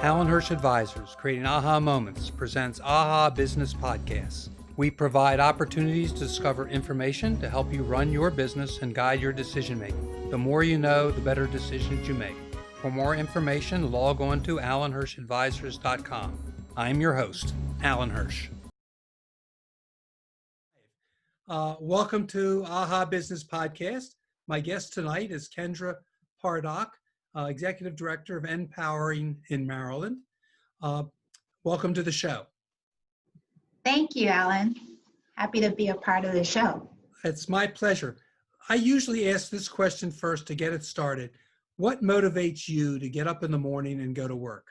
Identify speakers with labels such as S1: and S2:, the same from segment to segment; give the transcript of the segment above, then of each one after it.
S1: Allan Advisors, creating aha moments, presents Aha Business Podcasts. We provide opportunities to discover information to help you run your business and guide your decision making. The more you know, the better decisions you make. For more information, log on to allanhirschadvisors.com. I'm your host, Allan Hirsch. Welcome to Aha Business Podcast. My guest tonight is Kendra Parlock, Executive Director of NPower in Maryland. Welcome to the show.
S2: Thank you, Allan. Happy to be a part of the show.
S1: It's my pleasure. I usually ask this question first to get it started. What motivates you to get up in the morning and go to work?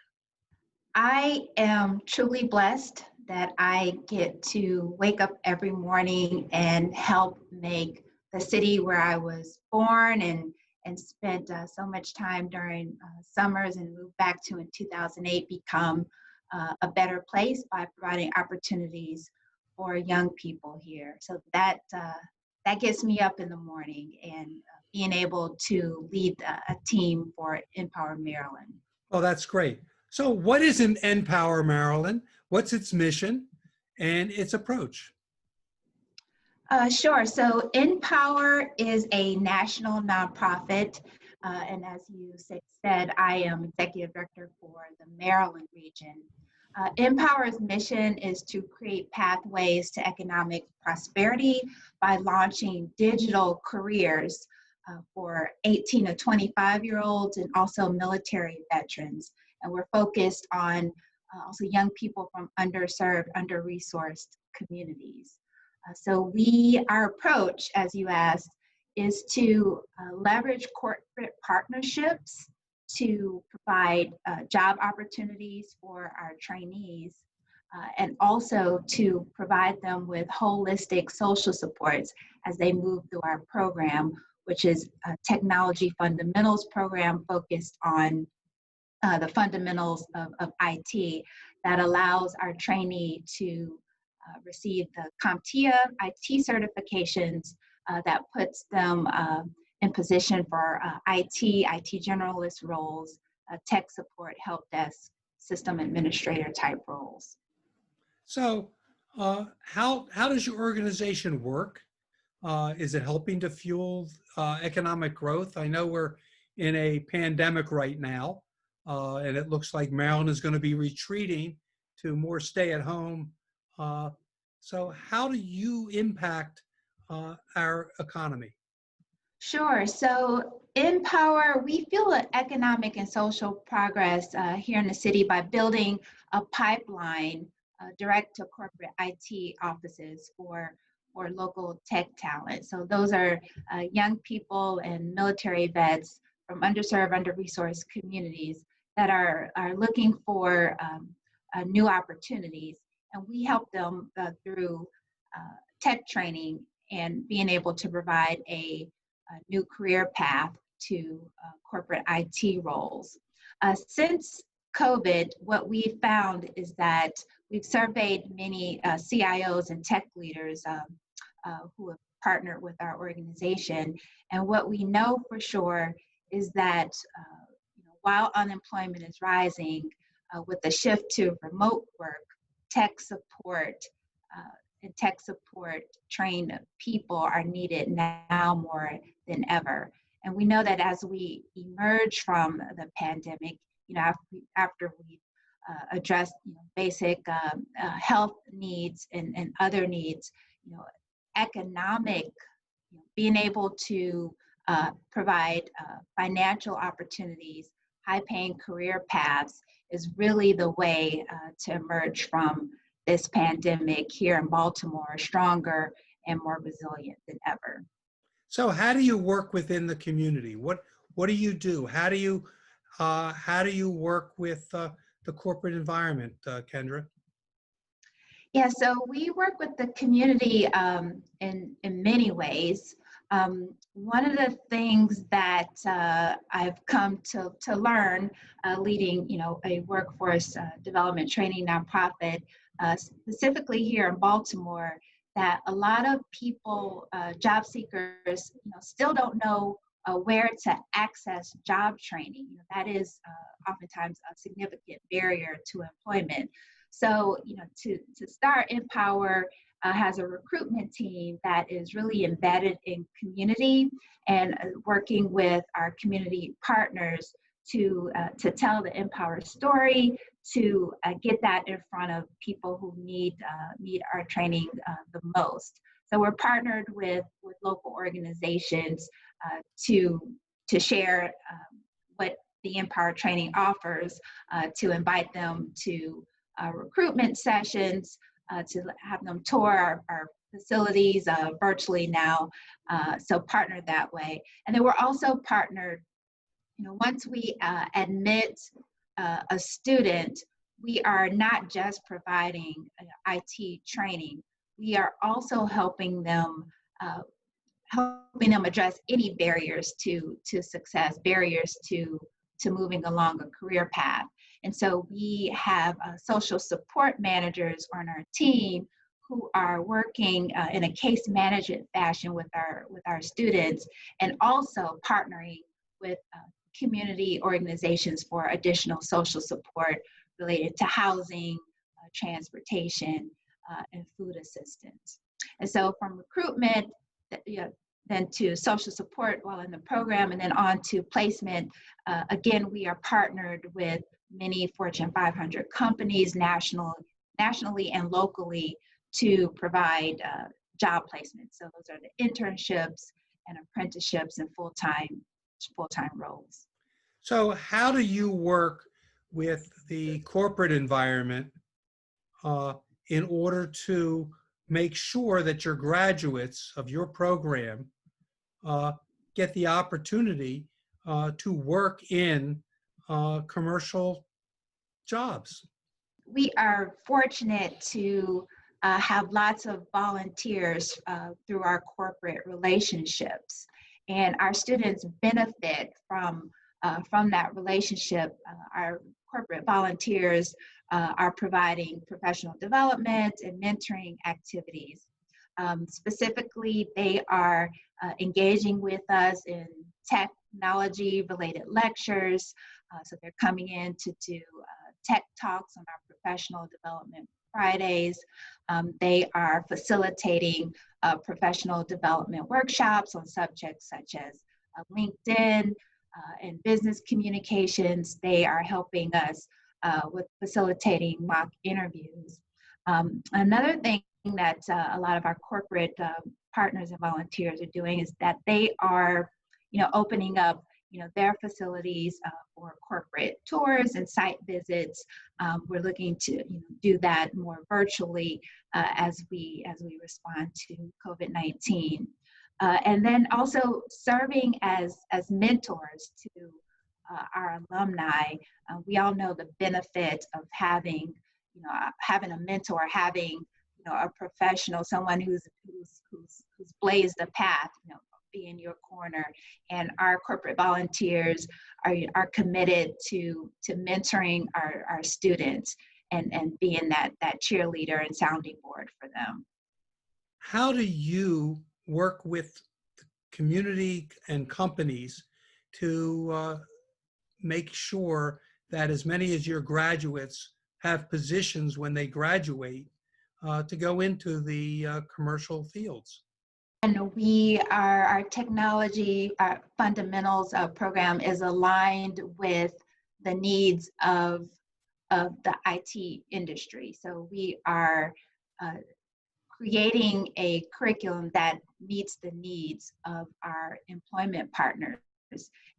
S2: I am truly blessed that I get to wake up every morning and help make the city where I was born and spent so much time during summers and moved back to in 2008 become a better place by providing opportunities for young people here. So that gets me up in the morning and being able to lead a team for NPower Maryland.
S1: Oh, that's great. So what is an NPower Maryland? What's its mission and its approach?
S2: Sure. So NPower is a national nonprofit. And as you said, I am Executive Director for the Maryland region. NPower's mission is to create pathways to economic prosperity by launching digital careers for 18 to 25-year-olds and also military veterans. And we're focused on also young people from underserved, under-resourced communities. So our approach, as you asked, is to leverage corporate partnerships to provide job opportunities for our trainees and also to provide them with holistic social supports as they move through our program, which is a technology fundamentals program focused on the fundamentals of IT that allows our trainee to receive the CompTIA IT certifications that puts them in position for IT generalist roles, tech support, help desk, system administrator type roles.
S1: So how does your organization work? Is it helping to fuel economic growth? I know we're in a pandemic right now, and it looks like Maryland is going to be retreating to more stay-at-home. So how do you impact our economy?
S2: Sure. So NPower, we fuel economic and social progress here in the city by building a pipeline direct to corporate IT offices for local tech talent. So those are young people and military vets from underserved, under-resourced communities that are looking for new opportunities. And we help them through tech training and being able to provide a new career path to corporate IT roles. Since COVID, what we found is that we've surveyed many CIOs and tech leaders who have partnered with our organization. And what we know for sure is that while unemployment is rising, with the shift to remote work, tech support and tech support trained people are needed now more than ever. And we know that as we emerge from the pandemic, after we've addressed basic health needs and other needs, economic, being able to provide financial opportunities, high-paying career paths is really the way to emerge from this pandemic here in Baltimore stronger and more resilient than ever.
S1: So how do you work within the community? What do you do? How do you work with the corporate environment, Kendra?
S2: Yeah, so we work with the community in many ways. One of the things that I've come to learn leading, a workforce development training nonprofit, specifically here in Baltimore, that a lot of people, job seekers, still don't know where to access job training. That is oftentimes a significant barrier to employment. So, to start, NPower has a recruitment team that is really embedded in community and working with our community partners to tell the NPower story, to get that in front of people who need our training the most. So we're partnered with local organizations to share what the NPower training offers, to invite them to recruitment sessions, to have them tour our facilities virtually now, so partnered that way. And then we're also partnered, once we admit a student, we are not just providing IT training, we are also helping them address any barriers to success, barriers to moving along a career path. And so we have social support managers on our team who are working in a case management fashion with our students, and also partnering with community organizations for additional social support related to housing, transportation, and food assistance. And so from recruitment, then to social support while in the program, and then on to placement. Again, we are partnered with many Fortune 500 companies nationally and locally to provide job placements. So those are the internships and apprenticeships and full-time roles.
S1: So how do you work with the corporate environment in order to make sure that your graduates of your program get the opportunity to work in commercial jobs?
S2: We are fortunate to have lots of volunteers through our corporate relationships, and our students benefit from that relationship. Our corporate volunteers are providing professional development and mentoring activities. Specifically, they are engaging with us in technology-related lectures. So they're coming in to do tech talks on our professional development Fridays. They are facilitating professional development workshops on subjects such as LinkedIn and business communications. They are helping us with facilitating mock interviews. Another thing that a lot of our corporate partners and volunteers are doing is that they are, opening up, their facilities for corporate tours and site visits. We're looking to do that more virtually as we respond to COVID-19. And then also serving as mentors to our alumni. We all know the benefit of having a mentor, having a professional, someone who's blazed a path, be in your corner. And our corporate volunteers are committed to mentoring our students and being that cheerleader and sounding board for them.
S1: How do you work with community and companies to make sure that as many as your graduates have positions when they graduate to go into the commercial fields?
S2: And our technology, our fundamentals program is aligned with the needs of the IT industry. So we are creating a curriculum that meets the needs of our employment partners.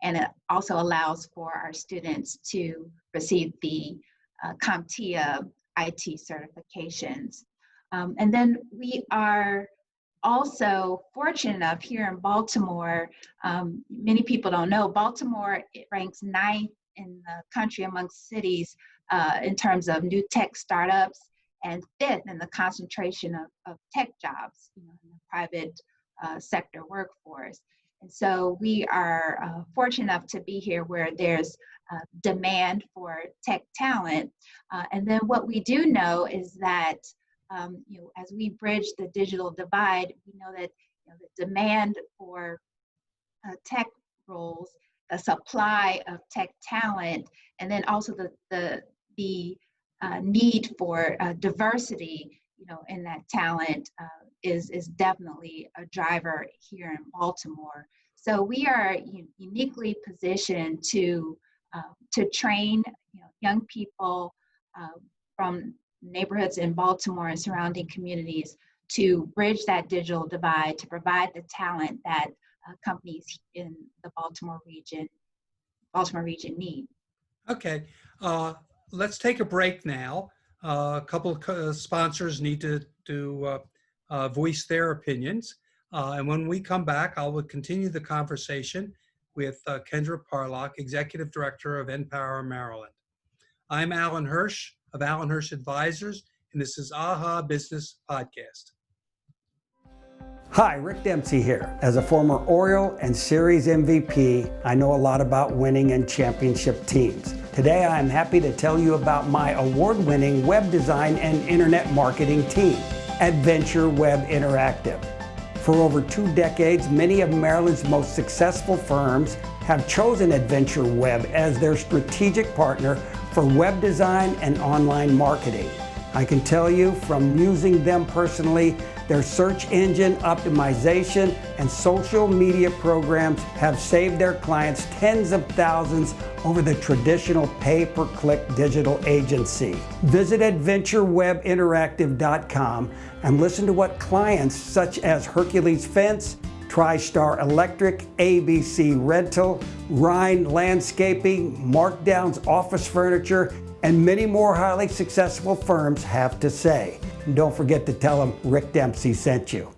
S2: And it also allows for our students to receive the CompTIA IT certifications. And then we are also fortunate enough here in Baltimore, many people don't know, Baltimore ranks 9th in the country amongst cities in terms of new tech startups, and 5th in the concentration of tech jobs in the private sector workforce. And so we are fortunate enough to be here where there's demand for tech talent. And then what we do know is that as we bridge the digital divide, we know that the demand for tech roles, the supply of tech talent, and then also the need for diversity, in that talent is definitely a driver here in Baltimore. So we are uniquely positioned to train young people from neighborhoods in Baltimore and surrounding communities to bridge that digital divide, to provide the talent that companies in the Baltimore region need.
S1: Okay, let's take a break now. A couple of sponsors need to voice their opinions. And when we come back, I will continue the conversation with Kendra Parlock, Executive Director of NPower Maryland. I'm Allan Hirsch of Allan Hirsch Advisors, and this is AHA Business Podcast.
S3: Hi, Rick Dempsey here. As a former Oriole and Series MVP, I know a lot about winning and championship teams. Today, I'm happy to tell you about my award-winning web design and internet marketing team, Adventure Web Interactive. For over 2 decades, many of Maryland's most successful firms have chosen Adventure Web as their strategic partner for web design and online marketing. I can tell you from using them personally, their search engine optimization and social media programs have saved their clients tens of thousands over the traditional pay-per-click digital agency. Visit adventurewebinteractive.com and listen to what clients such as Hercules Fence, TriStar Electric, ABC Rental, Rhine Landscaping, Markdown's Office Furniture, and many more highly successful firms have to say. And don't forget to tell them Rick Dempsey sent you.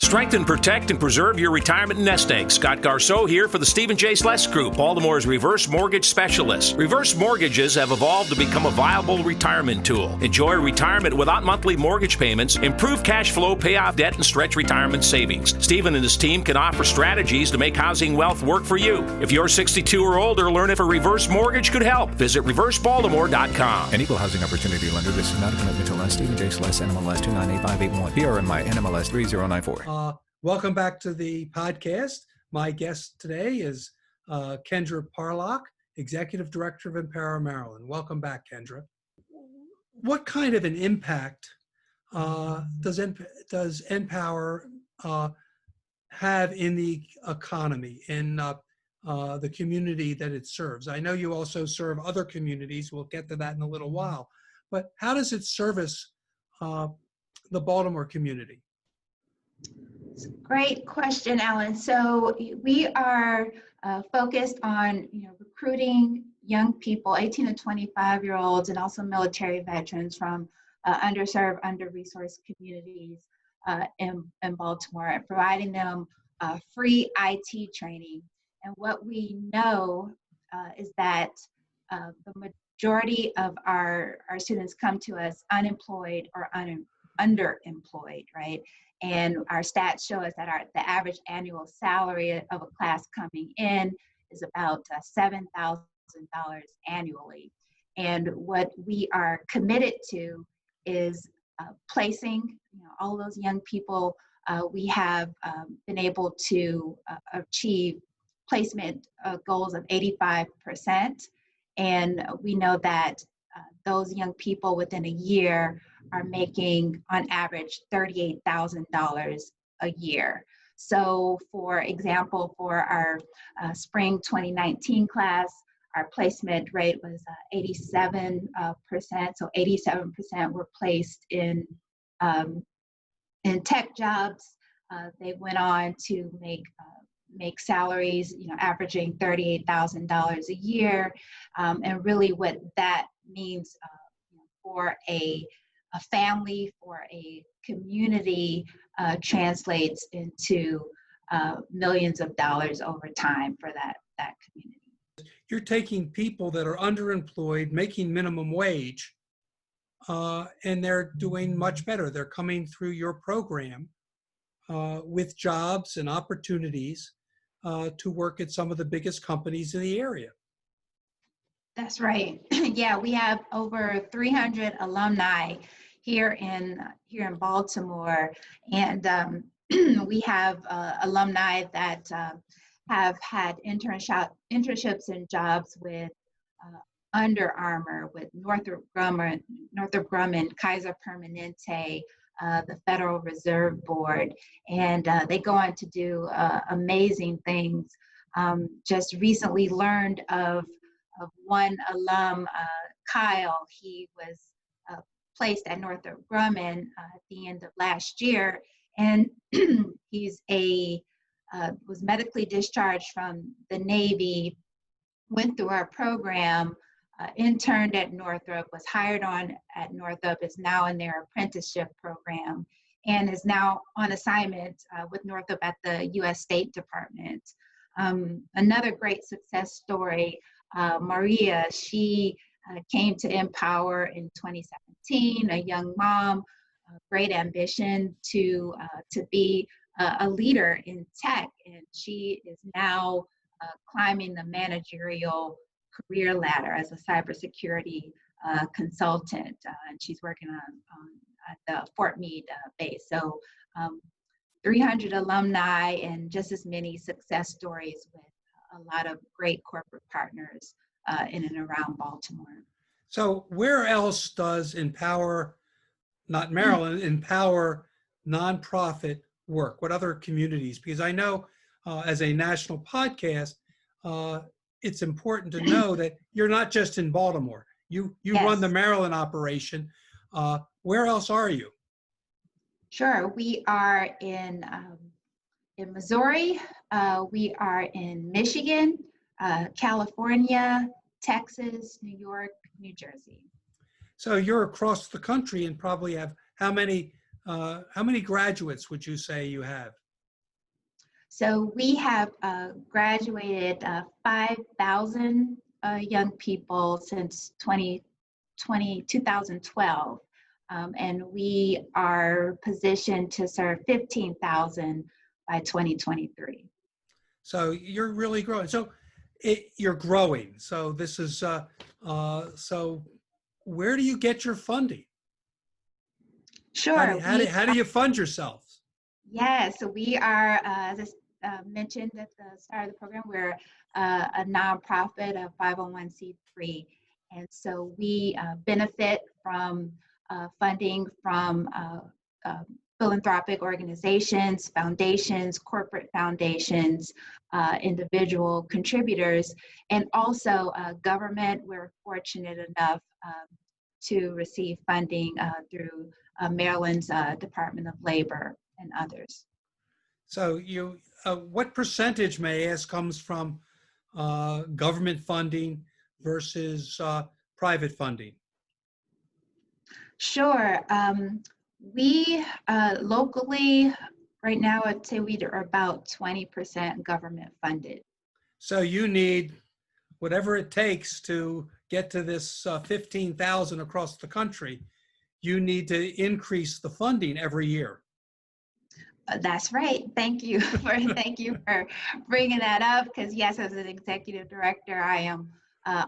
S4: Strengthen, protect, and preserve your retirement nest egg. Scott Garceau here for the Stephen J. Sless Group, Baltimore's reverse mortgage specialist. Reverse mortgages have evolved to become a viable retirement tool. Enjoy retirement without monthly mortgage payments, improve cash flow, pay off debt, and stretch retirement savings. Stephen and his team can offer strategies to make housing wealth work for you. If you're 62 or older, learn if a reverse mortgage could help. Visit reversebaltimore.com.
S5: An equal housing opportunity lender. This is not a commitment to lend. Stephen J. Sless, NMLS 298581. PRMI NMLS 3094.
S1: Welcome back to the podcast. My guest today is Kendra Parlock, Executive Director of NPower Maryland. Welcome back, Kendra. What kind of an impact does NPower have in the economy, in the community that it serves? I know you also serve other communities. We'll get to that in a little while. But how does it service the Baltimore community?
S2: Great question, Allan. So we are focused on recruiting young people, 18 to 25-year-olds, and also military veterans from underserved, under-resourced communities in Baltimore, and providing them free IT training. And what we know is that the majority of our students come to us unemployed or underemployed, right? And our stats show us that the average annual salary of a class coming in is about $7,000 annually. And what we are committed to is placing all those young people. We have been able to achieve placement goals of 85%. And we know that those young people within a year are making, on average, $38,000 a year. So, for example, for our spring 2019 class, our placement rate was 87%. So 87% were placed in tech jobs. They went on to make salaries, averaging $38,000 a year. And really what that means for a family, for a community, translates into millions of dollars over time for that community.
S1: You're taking people that are underemployed, making minimum wage, and they're doing much better. They're coming through your program with jobs and opportunities to work at some of the biggest companies in the area.
S2: That's right. Yeah, we have over 300 alumni here in Baltimore, and we have alumni that have had internships and jobs with Under Armour, with Northrop Grumman, Kaiser Permanente, the Federal Reserve Board, and they go on to do amazing things. Just recently learned of one alum, Kyle. He was placed at Northrop Grumman at the end of last year, and he's was medically discharged from the Navy, went through our program, interned at Northrop, was hired on at Northrop, is now in their apprenticeship program, and is now on assignment with Northrop at the U.S. State Department. Another great success story, Maria, she came to NPower in 2017, a young mom, great ambition to be a leader in tech, and she is now climbing the managerial career ladder as a cybersecurity consultant, and she's working at the Fort Meade base. So 300 alumni and just as many success stories with a lot of great corporate partners in and around Baltimore.
S1: So where else does NPower, not Maryland, NPower nonprofit work? What other communities? Because I know as a national podcast, it's important to know that you're not just in Baltimore. You
S2: Yes.
S1: run the Maryland operation. Where else are you?
S2: Sure, we are in Missouri, we are in Michigan, California, Texas, New York, New Jersey.
S1: So you're across the country and probably have how many graduates would you say you have?
S2: So we have graduated 5,000 young people since 2012. And we are positioned to serve 15,000 by 2023.
S1: So you're really growing. So you're growing. So this is, so where do you get your funding?
S2: Sure.
S1: How do you fund yourselves?
S2: Yeah, so we are, as I mentioned at the start of the program, we're a nonprofit, a 501c3. And so we benefit from funding from philanthropic organizations, foundations, corporate foundations, individual contributors, and also government. We're fortunate enough to receive funding through Maryland's Department of Labor and others.
S1: So you, what percentage, may I ask, comes from government funding versus private funding?
S2: Sure. We locally, right now, I'd say we are about 20% government funded.
S1: So you need whatever it takes to get to this 15,000 across the country. You need to increase the funding every year.
S2: That's right. Thank you for bringing that up. Because yes, as an executive director, I am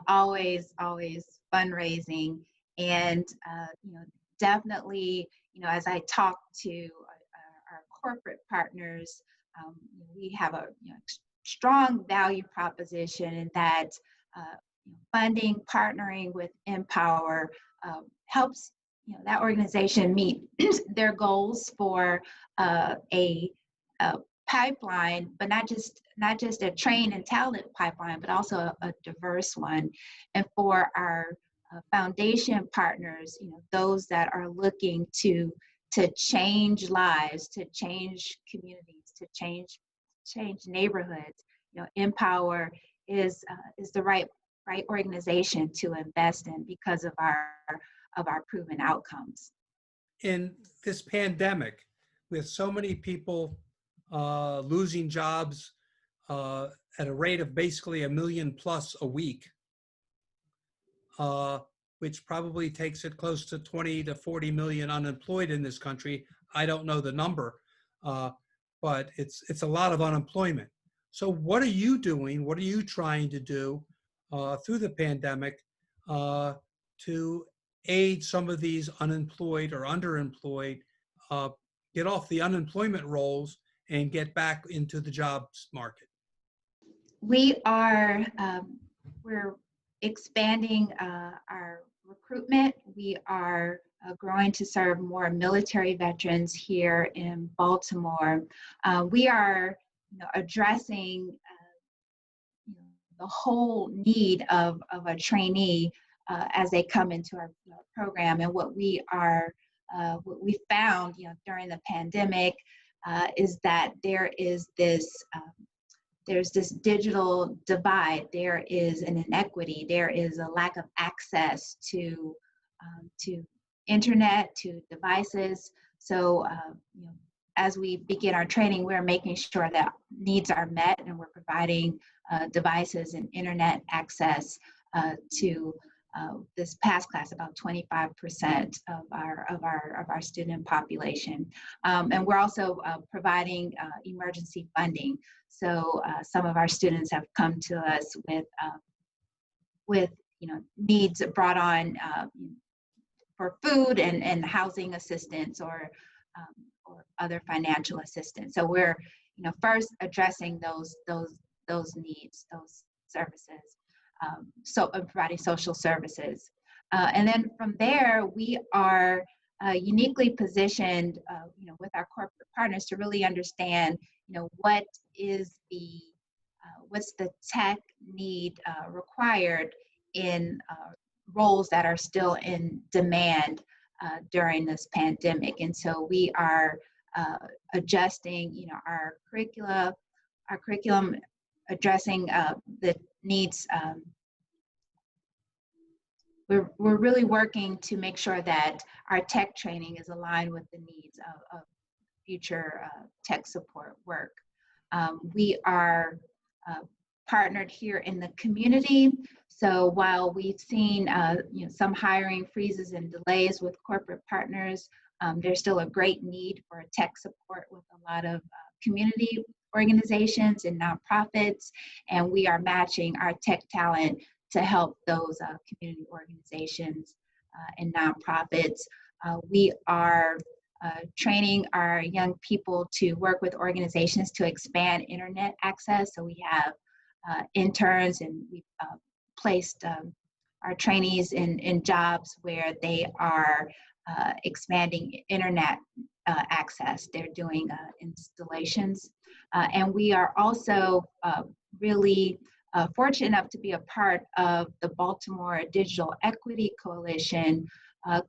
S2: always fundraising, and definitely, as I talk to our corporate partners, we have a strong value proposition in that funding, partnering with NPower helps that organization meet their goals for a pipeline, but not just a trained and talented pipeline, but also a diverse one. And for our foundation partners, those that are looking to change lives, to change communities, to change neighborhoods, NPower is the right organization to invest in because of our proven outcomes.
S1: In this pandemic, with so many people losing jobs at a rate of basically 1 million plus a week, which probably takes it close to 20 to 40 million unemployed in this country. I don't know the number, but it's a lot of unemployment. So what are you doing? What are you trying to do through the pandemic to aid some of these unemployed or underemployed, get off the unemployment rolls and get back into the jobs market?
S2: We are, we're expanding our recruitment. We are growing to serve more military veterans here in Baltimore. We are addressing the whole need of a trainee as they come into our program. And what we found during the pandemic is that there's this digital divide. There is an inequity. There is a lack of access to internet, to devices. So, as we begin our training, we're making sure that needs are met, and we're providing devices and internet access to this past class, about 25% of our student population. And we're also providing emergency funding. So some of our students have come to us with needs brought on for food and housing assistance or other financial assistance. So we're first addressing those needs, those services, providing social services. And then from there, we are uniquely positioned with our corporate partners to really understand what's the tech need required in roles that are still in demand during this pandemic. And so we are adjusting our curriculum addressing the needs. We're really working to make sure that our tech training is aligned with the needs of future tech support work. We are partnered here in the community. So while we've seen some hiring freezes and delays with corporate partners, there's still a great need for tech support with a lot of community organizations and nonprofits, and we are matching our tech talent to help those community organizations and nonprofits. We are training our young people to work with organizations to expand internet access. So we have interns, and we've placed our trainees in jobs where they are expanding internet access. They're doing installations. And we are also really fortunate enough to be a part of the Baltimore Digital Equity Coalition,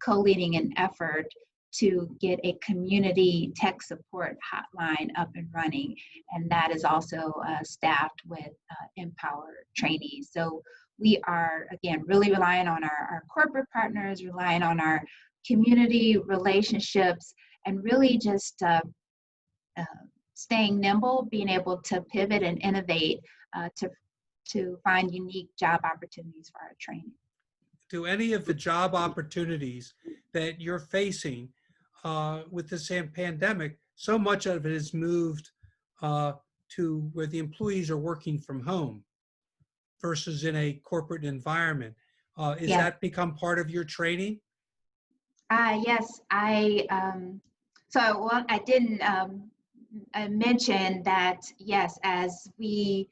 S2: co-leading an effort to get a community tech support hotline up and running. And that is also staffed with NPower trainees. So we are, again, really relying on our corporate partners, relying on our community relationships, and really just staying nimble, being able to pivot and innovate to find unique job opportunities for our training.
S1: Do any of the job opportunities that you're facing with this pandemic, so much of it has moved to where the employees are working from home versus in a corporate environment. Is that become part of your training?
S2: Yes, I didn't mention that, yes, as we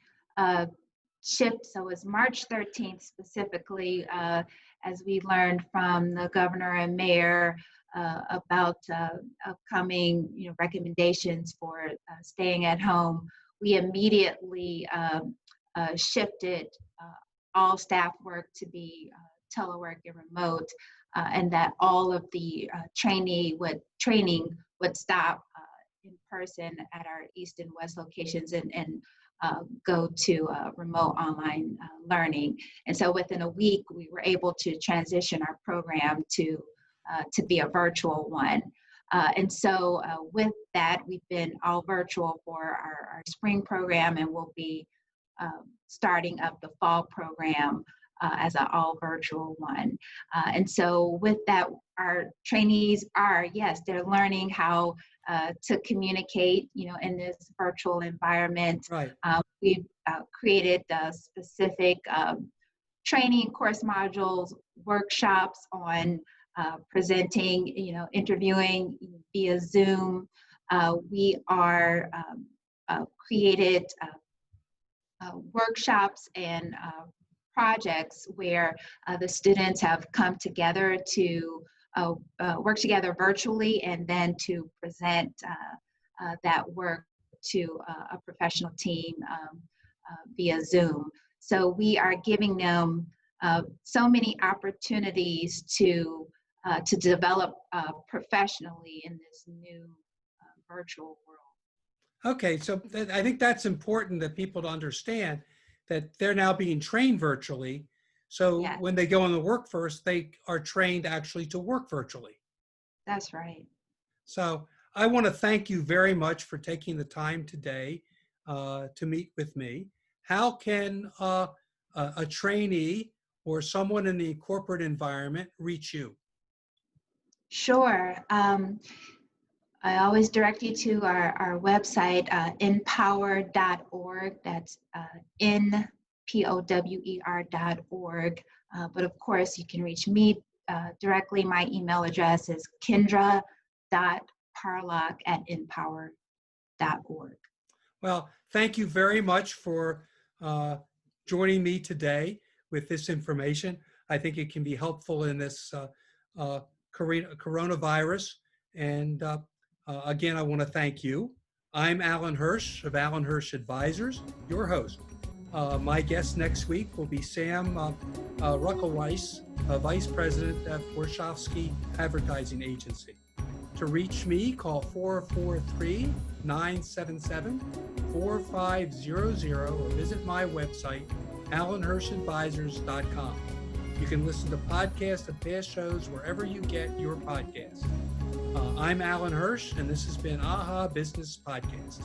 S2: shift, so it was March 13th specifically, as we learned from the governor and mayor about upcoming recommendations for staying at home, we immediately shifted all staff work to be telework and remote, and that all of the training would stop in person at our East and West locations and go to remote online learning. And so within a week, we were able to transition our program to be a virtual one. And so with that, we've been all virtual for our spring program, and we'll be starting up the fall program as an all virtual one. And so with that, our trainees are, yes, they're learning how to communicate, in this virtual environment.
S1: Right.
S2: We've created specific training course modules, workshops on presenting, interviewing via Zoom. We are created workshops and projects where the students have come together to work together virtually and then to present that work to a professional team via Zoom. So we are giving them so many opportunities to develop professionally in this new virtual world.
S1: Okay, so I think that's important that people to understand that they're now being trained virtually. So
S2: Yes.
S1: when they go in the workforce, they are trained actually to work virtually.
S2: That's right.
S1: So I want to thank you very much for taking the time today to meet with me. How can a trainee or someone in the corporate environment reach you?
S2: Sure. I always direct you to our website, NPower.org. That's NPower.org. But of course, you can reach me directly. My email address is kendra.parlock@NPower.org.
S1: Well, thank you very much for joining me today with this information. I think it can be helpful in this coronavirus. And again, I want to thank you. I'm Allan Hirsch of Allan Hirsch Advisors, your host. My guest next week will be Sam Ruckelweiss, Vice President at Warshawski Advertising Agency. To reach me, call 443-977-4500 or visit my website, allanhirschadvisors.com. You can listen to podcasts and past shows wherever you get your podcasts. I'm Allan Hirsch, and this has been AHA Business Podcast.